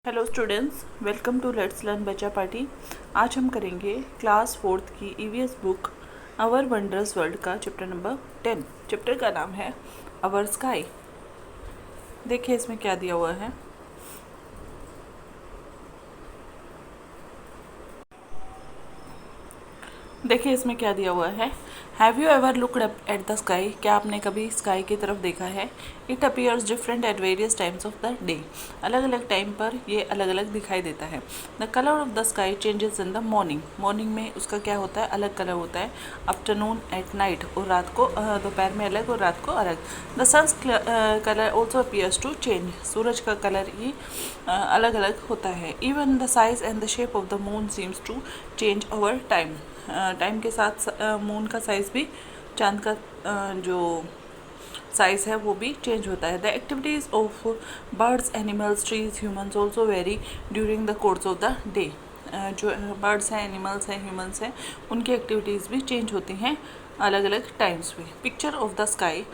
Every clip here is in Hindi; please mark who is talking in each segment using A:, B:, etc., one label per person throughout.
A: Hello students, welcome to let's learn Bachcha party. आज हम करेंगे क्लास 4th की EVS book our wondrous world का चैप्टर नंबर 10। चैप्टर का नाम है आवर स्काई। देखिए इसमें क्या दिया हुआ है। देखिए इसमें क्या दिया हुआ है। Have you ever looked up at the sky? क्या आपने कभी स्काई की तरफ देखा है? It appears different at various times of the day. अलग अलग टाइम पर ये अलग अलग दिखाई देता है। The colour of the sky changes in the morning. Morning में उसका क्या होता है? अलग कलर होता है। आफ्टरनून एट नाइट, और रात को दोपहर में अलग और रात को अलग। The sun's colour also appears to change. सूरज का कलर ही अलग अलग होता है। Even the size and the shape of the moon seems to change over time. Time के साथ मून का साइज़ भी, चांद का जो साइज़ है वो भी चेंज होता है। The activities of birds, animals, trees, humans also very during the course of the day. जो बर्ड्स हैं, एनिमल्स हैं, ह्यूमंस हैं, उनकी एक्टिविटीज़ भी चेंज होती हैं अलग अलग टाइम्स पे। Picture of the sky,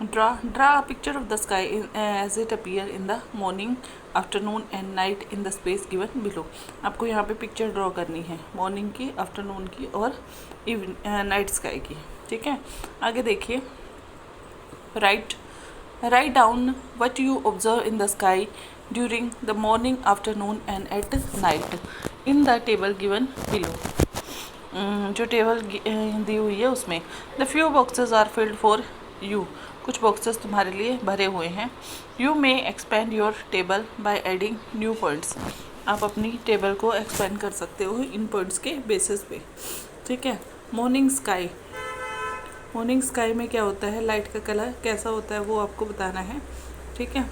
A: draw a picture of the sky as it appear in the morning, afternoon and night in the space given below. आपको यहाँ पे पिक्चर ड्रॉ करनी है मॉर्निंग की, आफ्टरनून की और नाइट स्काई की। ठीक है, आगे देखिए। Write down what you observe in the sky during the morning, afternoon and at night in the table given below. जो टेबल दी हुई है उसमें the few boxes are filled for you. कुछ बॉक्सेस तुम्हारे लिए भरे हुए हैं। You may expand your table by adding new points. आप अपनी टेबल को एक्सपेंड कर सकते हो इन पॉइंट्स के बेसिस पे। ठीक है। मॉर्निंग स्काई, मॉर्निंग स्काई में क्या होता है? लाइट का कलर कैसा होता है वो आपको बताना है। ठीक है।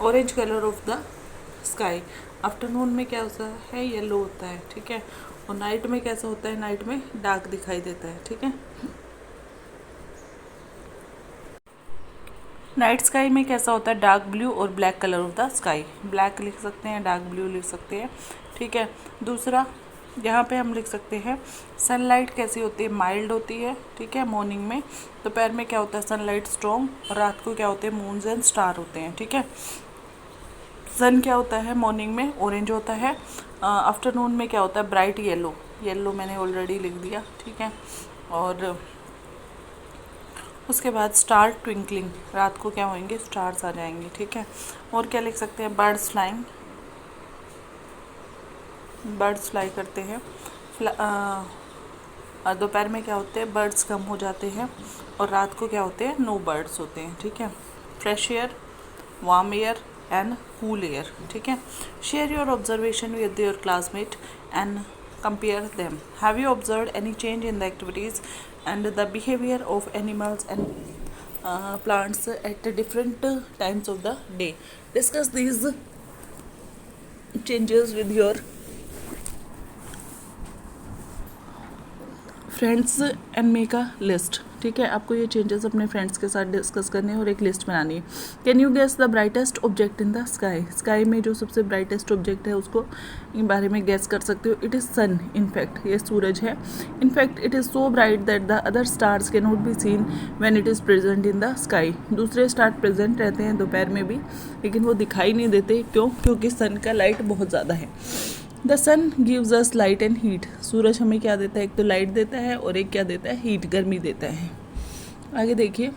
A: Orange colour of the sky. Afternoon में क्या होता है? येलो होता है। ठीक है। और नाइट में कैसा होता है? नाइट में डार्क दिखाई देता है। ठीक है। नाइट स्काई में कैसा होता है? डार्क ब्लू और black colour of the sky. Black लिख सकते हैं, डार्क ब्लू लिख सकते हैं। ठीक है। दूसरा यहाँ पे हम लिख सकते हैं सनलाइट कैसी होती है? माइल्ड होती है। ठीक है। मॉर्निंग में, दोपहर में क्या होता है? सनलाइट स्ट्रॉन्ग, और रात को क्या होते हैं? मून्स एंड स्टार होते हैं। ठीक है। सन क्या होता है? मॉर्निंग में ऑरेंज होता है। आफ्टरनून में क्या होता है? Bright yellow. येलो मैंने ऑलरेडी लिख दिया। ठीक है। और उसके बाद स्टार ट्विंकलिंग, रात को क्या होंगे? स्टार्स आ जाएंगे। ठीक है। और क्या लिख सकते हैं? बर्ड्स फ्लाइंग, बर्ड्स फ्लाई करते हैं। दोपहर में क्या होते हैं? बर्ड्स कम हो जाते हैं, और रात को क्या होते हैं? नो बर्ड्स होते हैं। ठीक है। Fresh air, warm air and cool air. ठीक है। Share your observation with your classmate and compare them. Have you observed any change in the activities and the behavior of animals and plants at different times of the day? Discuss these changes with your friends and make a list. ठीक है। आपको ये चेंजेस अपने फ्रेंड्स के साथ डिस्कस करने हैं और एक लिस्ट बनानी है। Can you guess the brightest object in the sky? Sky में जो सबसे ब्राइटेस्ट ऑब्जेक्ट है उसको इन बारे में गेस कर सकते हो। It is sun. इनफैक्ट ये सूरज है। In fact it is so bright that the other stars can not be seen when it is present in the sky. दूसरे स्टार प्रेजेंट रहते हैं दोपहर में भी, लेकिन वो दिखाई नहीं देते। क्यों? क्योंकि सन का लाइट बहुत ज़्यादा है। The sun gives us light and heat. सूरज हमें क्या देता है? एक तो लाइट देता है, और एक क्या देता है? हीट, गर्मी देता है। आगे देखिए।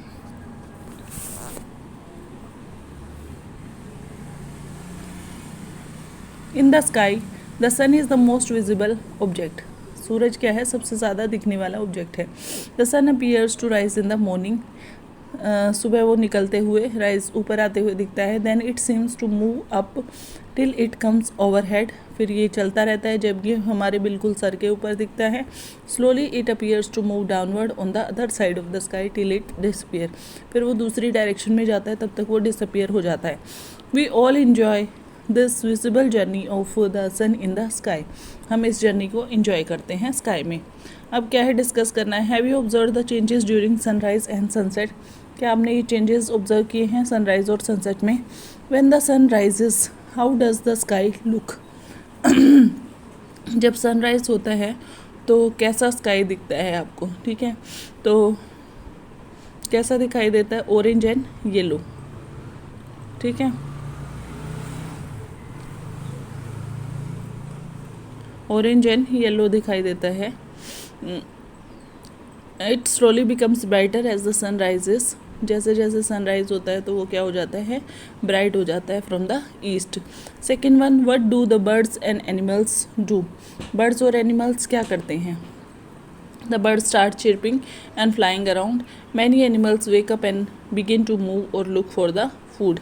A: In the sky the sun is the most visible object. सूरज क्या है? सबसे ज़्यादा दिखने वाला ऑब्जेक्ट है। The sun appears to rise in the morning. सुबह वो निकलते हुए, राइज ऊपर आते हुए दिखता है। Then it seems to move up till it comes overhead. फिर ये चलता रहता है जब ये हमारे बिल्कुल सर के ऊपर दिखता है। Slowly it appears to move downward on the other side of the sky till it disappear. फिर वो दूसरी डायरेक्शन में जाता है, तब तक वो डिसअपीयर हो जाता है। We all enjoy this visible journey of the sun in the sky. हम इस जर्नी को इन्जॉय करते हैं स्काई में। अब क्या है? डिस्कस करना है। Have you observe the changes during sunrise and sunset? क्या आपने ये चेंजेस ऑब्जर्व किए हैं सनराइज और सनसेट में? When the sun rises how does the sky look? जब सनराइज होता है तो कैसा स्काई दिखता है आपको? ठीक है। तो कैसा दिखाई देता है? Orange and yellow. ठीक है। ऑरेंज एंड येलो दिखाई देता है। It slowly becomes brighter as the sun rises, जैसे जैसे सनराइज होता है तो वो क्या हो जाता है, ब्राइट हो जाता है from the east. Second one, what do the birds and animals do, birds और एनिमल्स क्या करते हैं। The birds start chirping and flying around. Many animals wake up and begin to move or look for the food.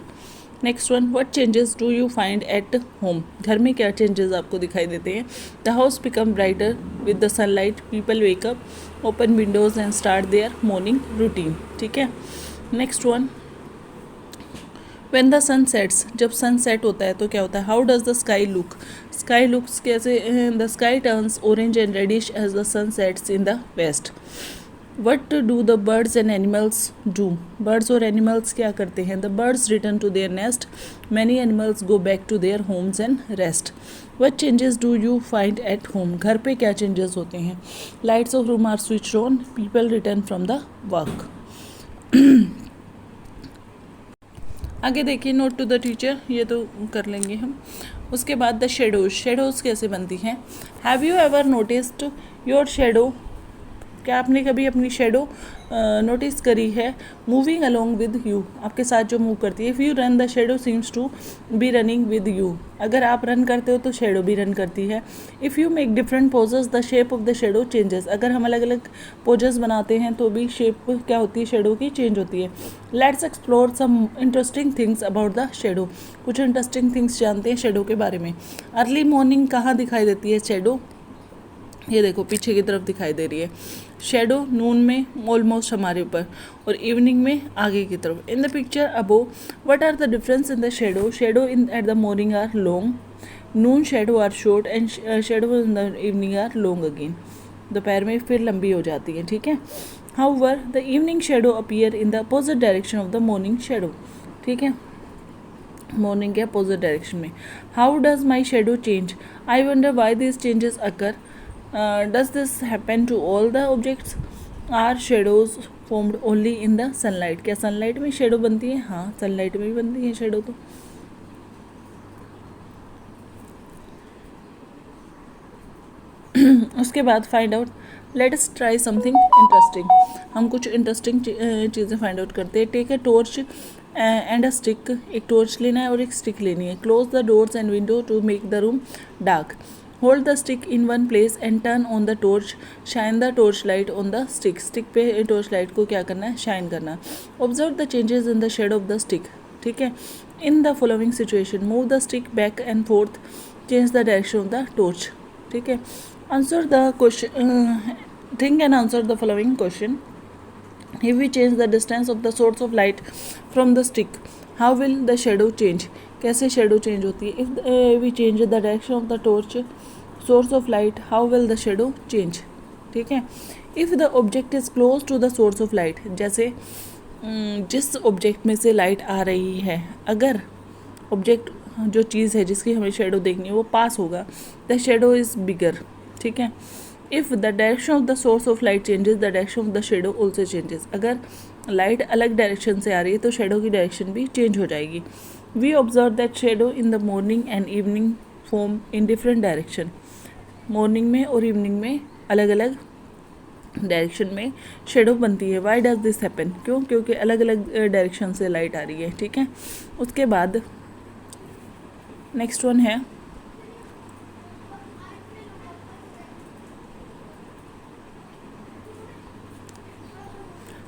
A: Next one, what changes do you find at home? घर में क्या changes आपको दिखाई देते हैं। The house become brighter with the sunlight. People wake up, open windows and start their morning routine. ठीक है। Next one, when the sun sets, जब सन सेट होता है तो क्या होता है, how does the sky look? Sky looks कैसे, the sky turns orange and reddish as the sun sets in the west. What do the birds and animals do? Birds और animals क्या करते हैं। The birds return to their nest. Many animals go back to their homes and rest. What changes do you find at home? घर पे क्या changes होते हैं। Lights of room are switched on. People return from the work. आगे देखिए, नोट टू द टीचर, ये तो कर लेंगे हम। उसके बाद द शेडोज, शेडोज़ कैसे बनती हैं। Have you ever noticed your shadow, क्या आपने कभी अपनी शेडो नोटिस करी है, मूविंग अलोंग विद यू, आपके साथ जो मूव करती है। If you run the shadow seems to be running with you, अगर आप रन करते हो तो शेडो भी रन करती है। If you make different poses the shape of the shadow changes, अगर हम अलग अलग पोजेस बनाते हैं तो भी शेप क्या होती है, शेडो की चेंज होती है। Let's explore some interesting things about the shadow, कुछ इंटरेस्टिंग थिंग्स जानते हैं शेडो के बारे में। अर्ली मॉर्निंग कहाँ दिखाई देती है शेडो, ये देखो पीछे की तरफ दिखाई दे रही है। शेडो नून में ऑलमोस्ट हमारे ऊपर, और इवनिंग में आगे की तरफ। In the picture above, what are the difference in the shadow, shadow in at the morning are long, noon shadow are short and shadow in the evening are long again, दोपहर में फिर लंबी हो जाती है। ठीक है। However the evening shadow appear in the opposite direction of the morning shadow, ठीक है, मॉर्निंग के अपोजिट डायरेक्शन में। How does my shadow change, I wonder why this changes occur, does this happen to all the objects, are shadows formed only in the sunlight, क्या सनलाइट में शेडो बनती है, हाँ सनलाइट में भी बनती है शेडो। तो उसके बाद find out, let us try something interesting, हम कुछ इंटरेस्टिंग चीज़ें फाइंड आउट करते हैं। Take a torch and a stick, एक टॉर्च लेना है और एक स्टिक लेनी है। Close the doors and window to make the room dark, hold the stick in one place and turn on the torch, shine the torch light on the stick, stick पे टॉर्च लाइट को क्या करना है, शाइन करना। Observe the changes in the shade of the stick, ठीक है। In the following situation move the stick back and forth, change the direction of the torch, ठीक है। Answer the question, think and answer the following question. If we change the distance of the source of light from the stick, how will the shadow change, कैसे shadow change होती है। If we change the direction of the torch source of light, how will the shadow change, ठीक है। If the object is close to the source of light, जैसे जिस ऑब्जेक्ट में से लाइट आ रही है, अगर ऑब्जेक्ट जो चीज़ है जिसकी हमें शेडो देखनी है वो पास होगा, द शेडो इज़ बिगर, ठीक है। If the direction of the source of light changes, the direction of the shadow also changes, अगर लाइट अलग डायरेक्शन से आ रही है तो शेडो की डायरेक्शन भी चेंज हो जाएगी। We observe that shadow in the morning and evening form in different direction, morning में और इवनिंग में अलग अलग डायरेक्शन में शेडो बनती है। वाई डज दिस हैपन, क्यों, क्योंकि अलग अलग डायरेक्शन से लाइट आ रही है, ठीक है। उसके बाद नेक्स्ट वन है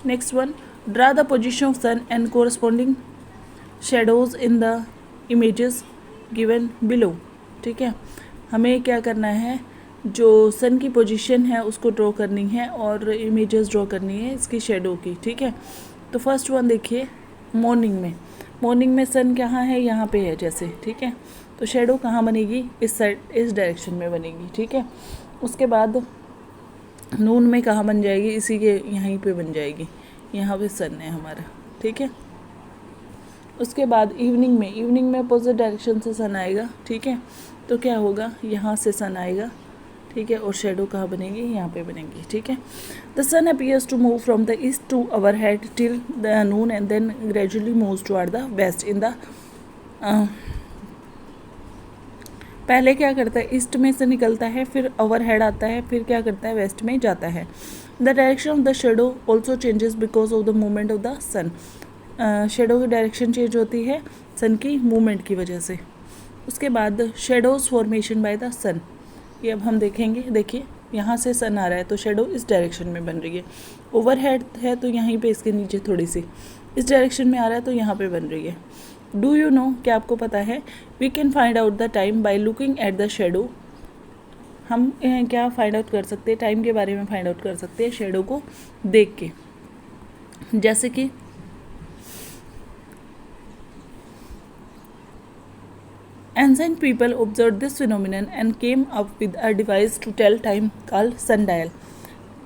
A: next one, draw the position of sun and corresponding shadows in the images given below, ठीक है। हमें क्या करना है, जो सन की पोजीशन है उसको ड्रॉ करनी है और इमेजेस ड्रॉ करनी है इसकी शेडो की, ठीक है। तो फर्स्ट वन देखिए, मॉर्निंग में सन कहाँ है, यहाँ पे है जैसे, ठीक है। तो शेडो कहाँ बनेगी, इस साइड, इस डायरेक्शन में बनेगी, ठीक है। उसके बाद नून में कहाँ बन जाएगी, इसी के यहीं पे बन जाएगी, यहाँ पे सन है हमारा, ठीक है। उसके बाद इवनिंग में अपोजिट डायरेक्शन से सन आएगा, ठीक है। तो क्या होगा, यहाँ से सन आएगा, ठीक है, और शेडो कहाँ बनेगी, यहाँ पे बनेगी, ठीक है। The sun appears to move from the east to our head till the noon and then gradually moves toward the west in the पहले क्या करता है, ईस्ट में से निकलता है, फिर ओवर हेड आता है, फिर क्या करता है, वेस्ट में जाता है। The direction of the shadow also changes because of the movement of the sun. Shadow की डायरेक्शन चेंज होती है सन की मूवमेंट की वजह से। उसके बाद शेडोज फॉर्मेशन बाय द सन, ये अब हम देखेंगे। देखिए यहाँ से सन आ रहा है तो शेडो इस डायरेक्शन में बन रही है, ओवर हेड है तो यहीं पे इसके नीचे थोड़ी सी इस डायरेक्शन में आ रहा है तो यहाँ पे बन रही है। डू यू नो, क्या आपको पता है, we can find out the time by looking at the shadow. हम क्या फाइंड आउट कर सकते हैं, टाइम के बारे में फाइंड आउट कर सकते हैं शेडो को देख के। जैसे कि ancient people observed this phenomenon and came up with a device to tell time called sundial।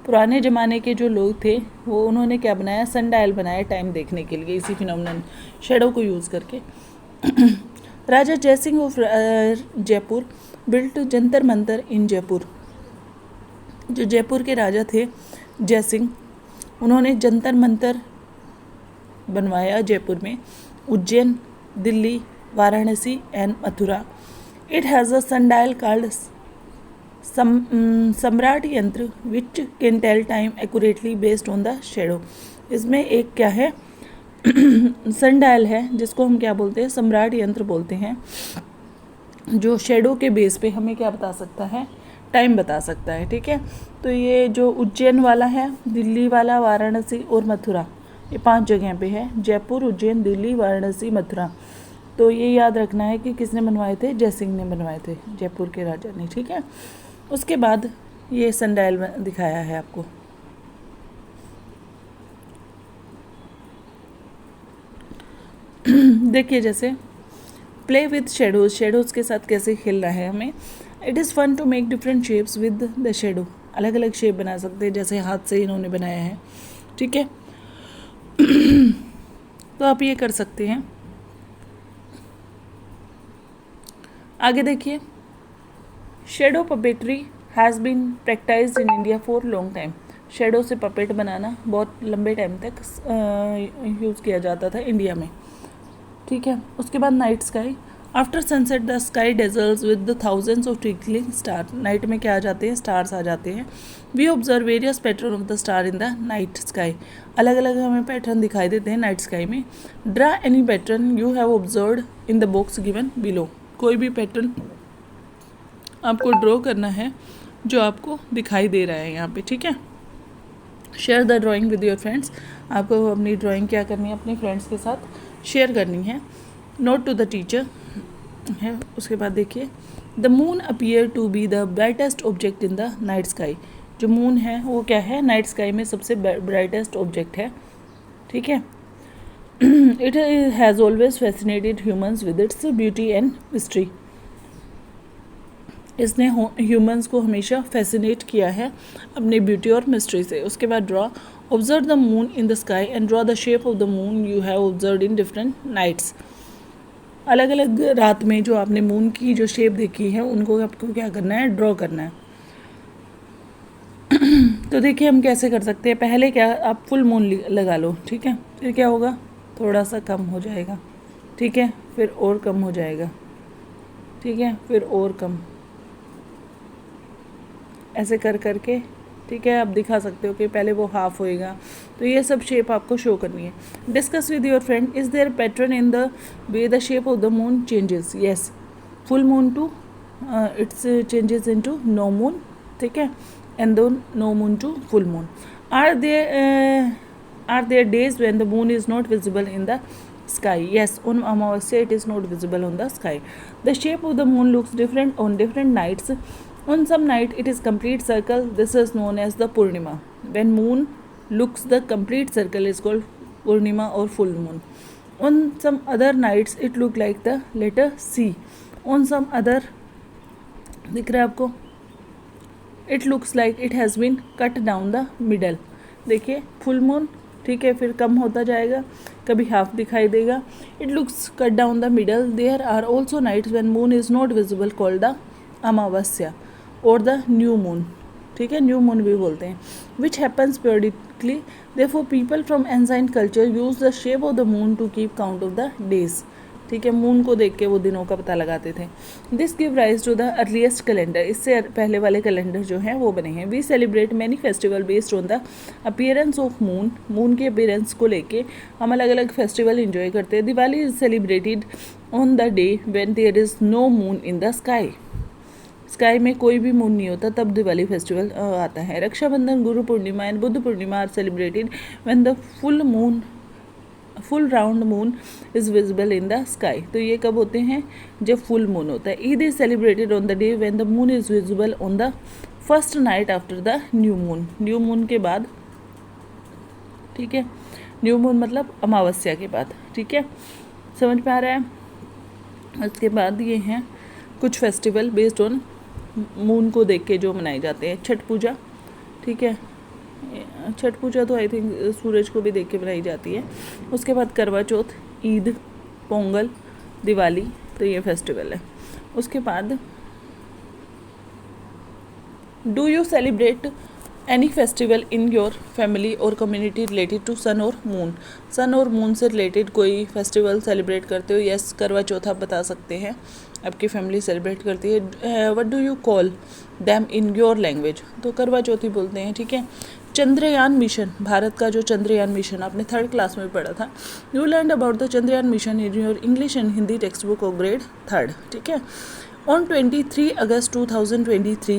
A: पुराने ज़माने के जो लोग थे वो उन्होंने क्या बनाया, सनडायल बनाया टाइम देखने के लिए इसी फिनोमिनन शेडो को यूज़ करके। राजा जयसिंह ऑफ जयपुर बिल्ट जंतर मंतर इन जयपुर। जो जयपुर के राजा थे जयसिंह, उन्होंने जंतर मंतर बनवाया जयपुर में, Ujjain, Delhi, Varanasi and Mathura. It has a sundial called Samrat Yantra which can tell time accurately based on the shadow. इसमें एक क्या है सनडायल है जिसको हम क्या बोलते हैं, सम्राट यंत्र बोलते हैं, जो शेडो के बेस पे हमें क्या बता सकता है, टाइम बता सकता है, ठीक है। तो ये जो उज्जैन वाला है, दिल्ली वाला, वाराणसी और मथुरा, ये 5 जगह पे है, जयपुर, उज्जैन, दिल्ली, वाराणसी, मथुरा। तो ये याद रखना है कि किसने बनवाए थे, जयसिंह ने बनवाए थे, जयपुर के राजा ने, ठीक है। उसके बाद ये सनडायल दिखाया है आपको। देखिए जैसे प्ले विथ शेडोज, शेडोज के साथ कैसे खेलना है हमें। It is fun to make different shapes with the shadow, अलग अलग शेप बना सकते हैं, जैसे हाथ से इन्होंने बनाया है, ठीक है। तो आप ये कर सकते हैं। आगे देखिए, shadow puppetry has been practised in India for long time. Shadow से पपेट बनाना बहुत लंबे टाइम तक यूज़ किया जाता था इंडिया में, ठीक है। उसके बाद night sky, after sunset the sky deserts with the thousands of twinkling star. Night में क्या आ जाते हैं, स्टार्स आ जाते हैं। We observe various pattern of the star in the night sky. अलग अलग हमें पैटर्न दिखाई देते हैं नाइट स्काई में। Draw any pattern you have observed in the box given below. कोई भी पैटर्न आपको ड्रॉ करना है जो आपको दिखाई दे रहा है यहाँ पे, ठीक है। Share the drawing with your friends, आपको अपनी ड्राइंग क्या करनी है, अपने फ्रेंड्स के साथ शेयर करनी है। नोट टू द टीचर है। उसके बाद देखिए, the moon appear to be the brightest object in the night sky. जो मून है वो क्या है, नाइट स्काई में सबसे ब्राइटेस्ट ऑब्जेक्ट है, ठीक है। It has always fascinated humans with its beauty and mystery. इसने ह्यूमंस को हमेशा फैसिनेट किया है अपनी ब्यूटी और मिस्ट्री से। उसके बाद draw, observe the moon in the sky and draw the shape of the moon you have observed in different nights. अलग अलग रात में जो आपने मून की जो शेप देखी है उनको आपको क्या करना है, ड्रॉ करना है। तो देखिए हम कैसे कर सकते हैं। पहले क्या, आप फुल मून लगा लो, ठीक है। फिर क्या होगा, थोड़ा सा कम हो जाएगा, ठीक है, फिर और कम हो जाएगा, ठीक है, फिर और कम, ऐसे कर करके, ठीक है। आप दिखा सकते हो कि पहले वो हाफ होएगा। तो ये सब शेप आपको शो करनी है। Discuss with your friend, is there pattern in the way the shape of the moon changes. Yes, full moon to its changes into no moon, ठीक है, and though no moon to full moon. Are there days when the moon is not visible in the sky? Yes, on Amavasya it is not visible on the sky. The shape of the moon looks different on different nights. On some night it is complete circle. This is known as the Purnima. When moon looks the complete circle is called Purnima or full moon. On some other nights it look like the letter C. On some other, दिख रहा है आपको, it looks like it has been cut down the middle. देखिए फुल मून, ठीक है, फिर कम होता जाएगा, कभी हाफ दिखाई देगा। It looks cut down the middle. There are also nights when moon is not visible called the amavasya. और द न्यू मून, ठीक है, न्यू मून भी बोलते हैं, which happens periodically. Therefore people from ancient culture use the shape of the moon to keep count of the days, ठीक है, मून को देख के वो दिनों का पता लगाते थे. This give rise to the earliest calendar, इससे पहले वाले कैलेंडर जो हैं वो बने हैं. We celebrate many festival based on the appearance of moon, moon के अपीयरेंस को लेके हम अलग अलग फेस्टिवल इंजॉय करते हैं. Diwali is celebrated on the day when there is no moon in the sky, sky में कोई भी मून नहीं होता तब दिवाली फेस्टिवल आता है. Rakshabandhan, Guru Purnima and Buddha Purnima are celebrated when the full round moon is visible in the sky. तो ये कब होते हैं, जब फुल मून होता है. Eid is celebrated on the day when the moon is visible on the first night after the new moon, new moon के बाद, ठीक है, न्यू मून मतलब अमावस्या के बाद, ठीक है, समझ में आ रहा है. उसके बाद ये हैं कुछ फेस्टिवल बेस्ड ऑन मून को देख के जो मनाए जाते हैं. छठ पूजा, ठीक है, छठ पूजा तो आई थिंक सूरज को भी देख के बनाई जाती है. उसके बाद करवा चौथ, ईद, पोंगल, दिवाली, तो ये फेस्टिवल है. उसके बाद do you celebrate any festival in your family और कम्युनिटी रिलेटेड टू सन और मून, सन और मून से रिलेटेड कोई फेस्टिवल सेलिब्रेट करते हो. यस, करवा चौथ आप बता सकते हैं, आपकी फैमिली सेलिब्रेट करती है. What do you call them in your language, तो करवा चौथ ही बोलते हैं, ठीक है. चंद्रयान मिशन, भारत का जो चंद्रयान मिशन आपने 3rd क्लास में पढ़ा था. You learn about the Chandrayaan mission in your English and Hindi text book of grade 3rd, ठीक है. On 23 August 2023,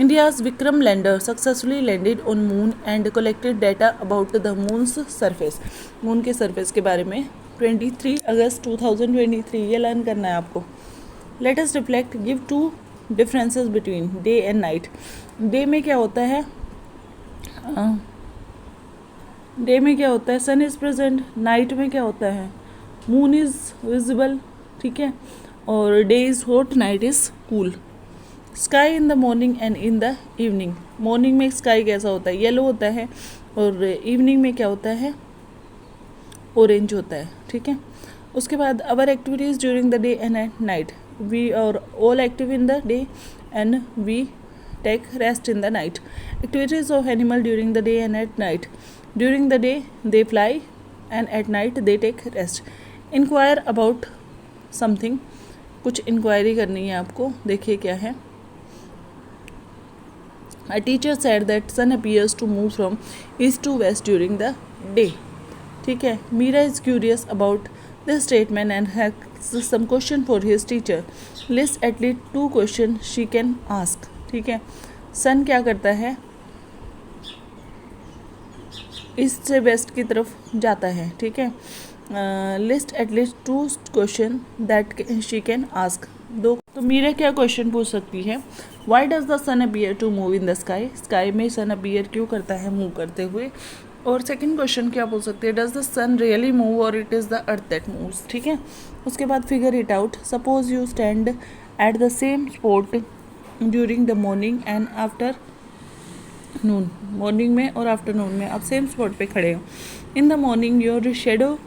A: India's Vikram lander successfully landed on Moon and collected data about the Moon's surface. Moon के surface के बारे में 23 अगस्त 2023 ये लर्न करना है आपको. Let us reflect, give two differences between day and night. Day में क्या होता है, डे में क्या होता है, सन इज़ प्रेजेंट. नाइट में क्या होता है, मून इज़ विजिबल, ठीक है, और day is hot, night is cool. Sky in the morning and in the evening, morning में स्काई कैसा होता है, येलो होता है, और इवनिंग में क्या होता है, ऑरेंज होता है, ठीक है. उसके बाद our activities during the day and at night, we are all active in the day and we take rest in the night. Activities of animal during the day and at night. During the day they fly and at night they take rest. Inquire about something, कुछ इंक्वायरी करनी है आपको, देखिए क्या है. A teacher said that sun appears to move from east to west during the day, ठीक है. Meera is curious about this statement and has some question for his teacher. List at least 2 questions she can ask, ठीक है. सन क्या करता है, ईस्ट से वेस्ट की तरफ जाता है, ठीक है. List at least 2 question that she can ask, 2. तो मीरा क्या क्वेश्चन पूछ सकती है, why does the sun appear to move in the sky, sky में सन अपीयर क्यों करता है मूव करते हुए. और सेकंड क्वेश्चन क्या पूछ सकते हैं, does the sun really move or it is the earth that moves, ठीक है. उसके बाद figure it out. Suppose you stand at the same spot during the morning and afternoon, morning में और आफ्टरनून में आप सेम स्पॉट पे खड़े हो. इन the morning your shadow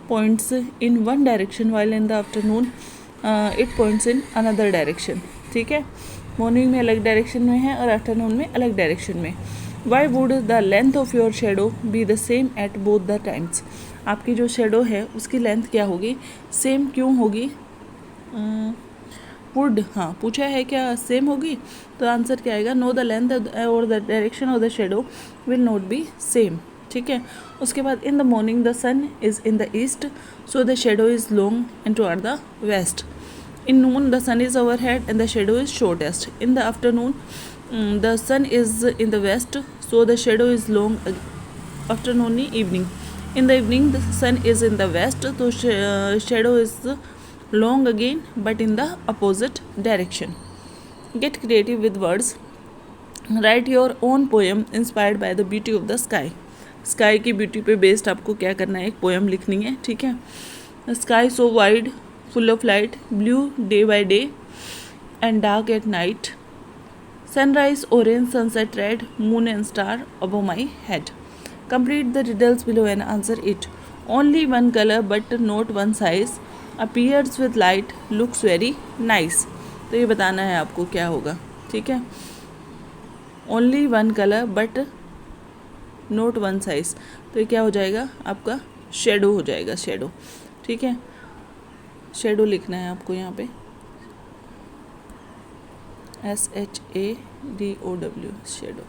A: points in one direction while in the afternoon it points in another direction, ठीक है. मॉर्निंग में अलग डायरेक्शन में है और आफ्टरनून में अलग डायरेक्शन में. Why would the length of your shadow be the same at both the times, आपकी जो शेडो है उसकी लेंथ क्या होगी, सेम क्यों होगी. वुड, हाँ पूछा है क्या सेम होगी, तो आंसर क्या आएगा, नो द लेंथ और the direction of the shadow will not be same, ठीक है. उसके बाद in the morning the sun is in the east so the shadow is long and toward the west. In noon the sun is overhead and the shadow is shortest. In the afternoon the sun is in the west so the shadow is long. Afternoon evening, in the evening the sun is in the west तो shadow is long again but in the opposite direction. Get creative with words. Write your own poem inspired by the beauty of the sky. Sky की ब्यूटी पे बेस्ड आपको क्या करना है, एक पोएम लिखनी है, ठीक है. Sky so wide, full of light, blue day by day and dark at night. Sunrise orange, sunset red, moon and star above my head. Complete the riddles below and answer it. Only one color but not one size. Appears with light, looks very nice. तो ये बताना है आपको क्या होगा, ठीक है. Only one colour but note one size, तो ये क्या हो जाएगा आपका शेडो हो जाएगा, शेडो। ठीक है, शेडो लिखना है आपको यहाँ पे SHADOW, शेडो।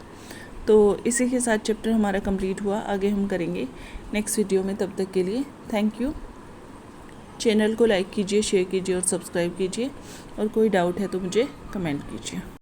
A: तो इसी के साथ चैप्टर हमारा कंप्लीट हुआ, आगे हम करेंगे नेक्स्ट वीडियो में। तब तक के लिए थैंक यू। चैनल को लाइक कीजिए, शेयर कीजिए और सब्सक्राइब कीजिए, और कोई डाउट है तो मुझे कमेंट कीजिए।